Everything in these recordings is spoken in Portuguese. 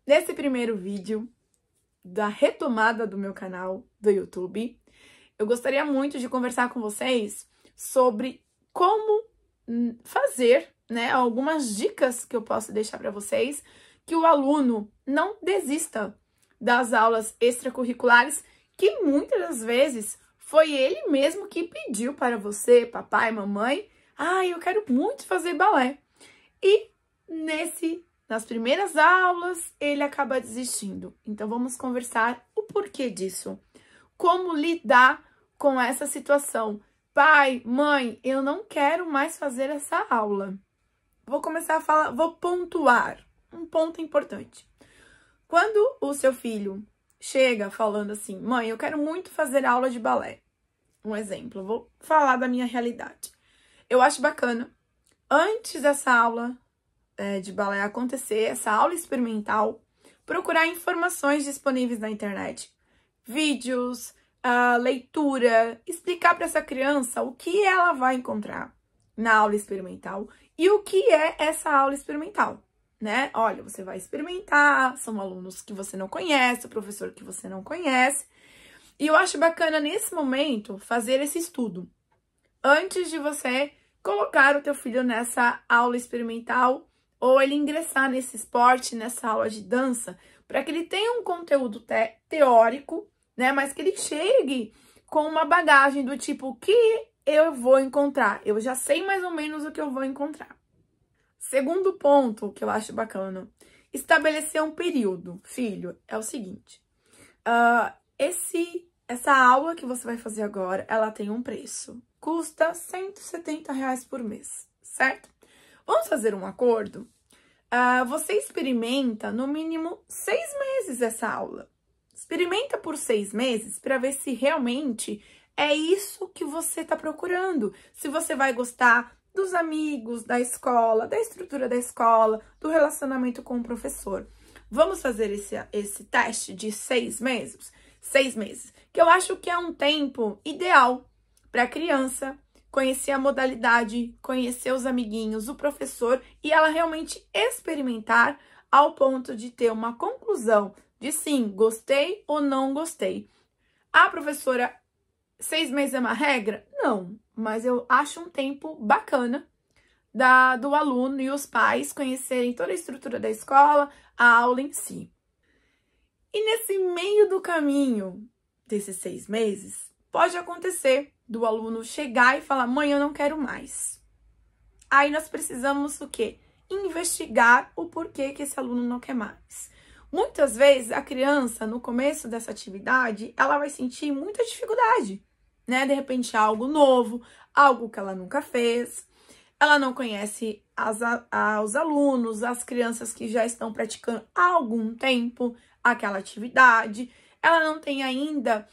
nesse primeiro vídeo da retomada do meu canal do YouTube, eu gostaria muito de conversar com vocês sobre como fazer, né, algumas dicas que eu posso deixar para vocês, que o aluno não desista das aulas extracurriculares, que muitas das vezes foi ele mesmo que pediu para você, papai, mamãe, eu quero muito fazer balé. E nas primeiras aulas, ele acaba desistindo. Então, vamos conversar o porquê disso. Como lidar com essa situação. Pai, mãe, eu não quero mais fazer essa aula. Vou começar a falar, vou pontuar um ponto importante. Quando o seu filho chega falando assim, mãe, eu quero muito fazer aula de balé. Um exemplo, vou falar da minha realidade. Eu acho bacana, antes dessa aula de balé acontecer, essa aula experimental, procurar informações disponíveis na internet. Vídeos, leitura, explicar para essa criança o que ela vai encontrar na aula experimental e o que é essa aula experimental, né? Olha, você vai experimentar, são alunos que você não conhece, o professor que você não conhece. E eu acho bacana, nesse momento, fazer esse estudo. Antes de você colocar o teu filho nessa aula experimental ou ele ingressar nesse esporte, nessa aula de dança, para que ele tenha um conteúdo teórico, né? Mas que ele chegue com uma bagagem do tipo, o que eu vou encontrar? Eu já sei mais ou menos o que eu vou encontrar. Segundo ponto que eu acho bacana, estabelecer um período. Filho, é o seguinte, essa aula que você vai fazer agora, ela tem um preço. Custa R$170 por mês, certo? Vamos fazer um acordo? Você experimenta no mínimo 6 meses essa aula. Experimenta por 6 meses para ver se realmente é isso que você está procurando. Se você vai gostar dos amigos, da escola, da estrutura da escola, do relacionamento com o professor. Vamos fazer esse teste de 6 meses? 6 meses, que eu acho que é um tempo ideal para a criança conhecer a modalidade, conhecer os amiguinhos, o professor e ela realmente experimentar ao ponto de ter uma conclusão de sim, gostei ou não gostei. Professora, 6 meses é uma regra? Não, mas eu acho um tempo bacana do aluno e os pais conhecerem toda a estrutura da escola, a aula em si. E nesse meio do caminho desses 6 meses, pode acontecer do aluno chegar e falar, mãe, eu não quero mais. Aí nós precisamos o quê? Investigar o porquê que esse aluno não quer mais. Muitas vezes a criança, no começo dessa atividade, ela vai sentir muita dificuldade, né? De repente algo novo, algo que ela nunca fez. Ela não conhece os alunos, as crianças que já estão praticando há algum tempo aquela atividade. Ela não tem ainda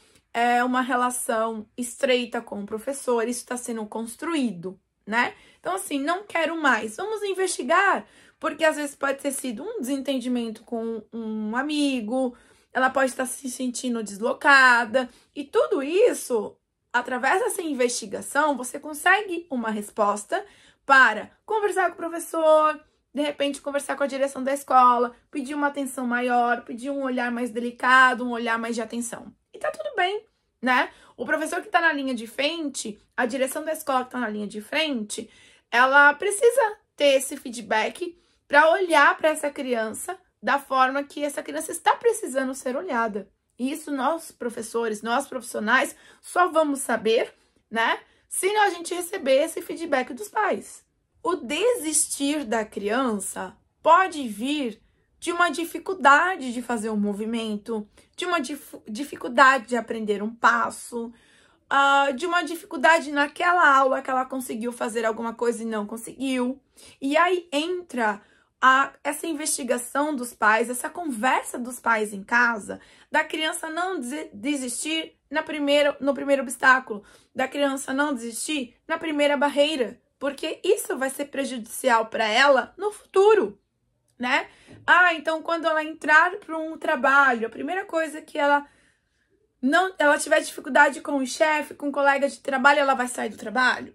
uma relação estreita com o professor, isso está sendo construído, né? Então, assim, não quero mais. Vamos investigar, porque às vezes pode ter sido um desentendimento com um amigo, ela pode estar se sentindo deslocada, e tudo isso, através dessa investigação, você consegue uma resposta para conversar com o professor, de repente conversar com a direção da escola, pedir uma atenção maior, pedir um olhar mais delicado, um olhar mais de atenção. E tá tudo bem, né? O professor que tá na linha de frente, a direção da escola que tá na linha de frente, ela precisa ter esse feedback para olhar para essa criança da forma que essa criança está precisando ser olhada. E isso nós, professores, nós profissionais, só vamos saber, né, se a gente receber esse feedback dos pais. O desistir da criança pode vir de uma dificuldade de fazer um movimento, de uma dificuldade de aprender um passo, de uma dificuldade naquela aula que ela conseguiu fazer alguma coisa e não conseguiu. E aí entra essa investigação dos pais, essa conversa dos pais em casa, da criança não desistir no primeiro obstáculo, da criança não desistir na primeira barreira, porque isso vai ser prejudicial para ela no futuro, né? Então quando ela entrar para um trabalho, a primeira coisa que ela tiver dificuldade com o chefe, com o colega de trabalho, ela vai sair do trabalho?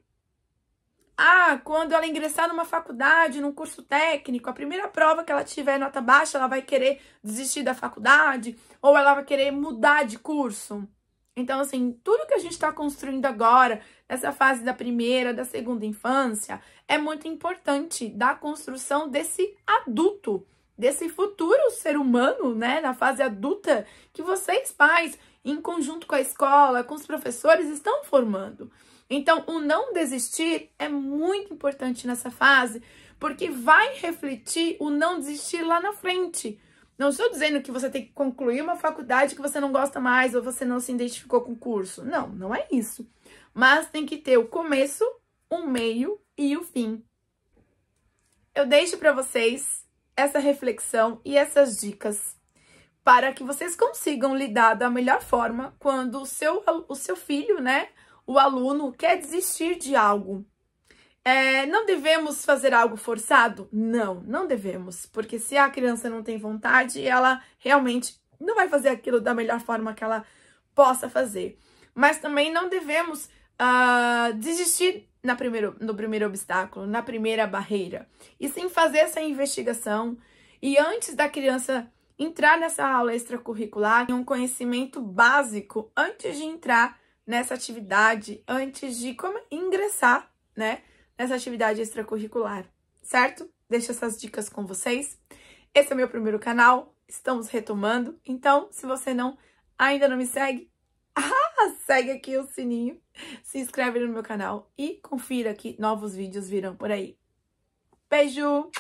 Quando ela ingressar numa faculdade, num curso técnico, a primeira prova que ela tiver nota baixa, ela vai querer desistir da faculdade ou ela vai querer mudar de curso. Então, assim, tudo que a gente está construindo agora, nessa fase da primeira, da segunda infância, é muito importante da construção desse adulto, desse futuro ser humano, né, na fase adulta, que vocês pais, em conjunto com a escola, com os professores, estão formando. Então, o não desistir é muito importante nessa fase, porque vai refletir o não desistir lá na frente. Não estou dizendo que você tem que concluir uma faculdade que você não gosta mais ou você não se identificou com o curso. Não, não é isso. Mas tem que ter o começo, o meio e o fim. Eu deixo para vocês essa reflexão e essas dicas para que vocês consigam lidar da melhor forma quando o seu filho, né, o aluno, quer desistir de algo. Não devemos fazer algo forçado? Não, não devemos. Porque se a criança não tem vontade, ela realmente não vai fazer aquilo da melhor forma que ela possa fazer. Mas também não devemos desistir no primeiro obstáculo, na primeira barreira. E sim fazer essa investigação. E antes da criança entrar nessa aula extracurricular, um conhecimento básico antes de entrar nessa atividade, antes de ingressar, né, nessa atividade extracurricular, certo? Deixo essas dicas com vocês. Esse é meu primeiro canal, estamos retomando. Então, se você ainda não me segue, segue aqui o sininho, se inscreve no meu canal e confira que novos vídeos virão por aí. Beijo!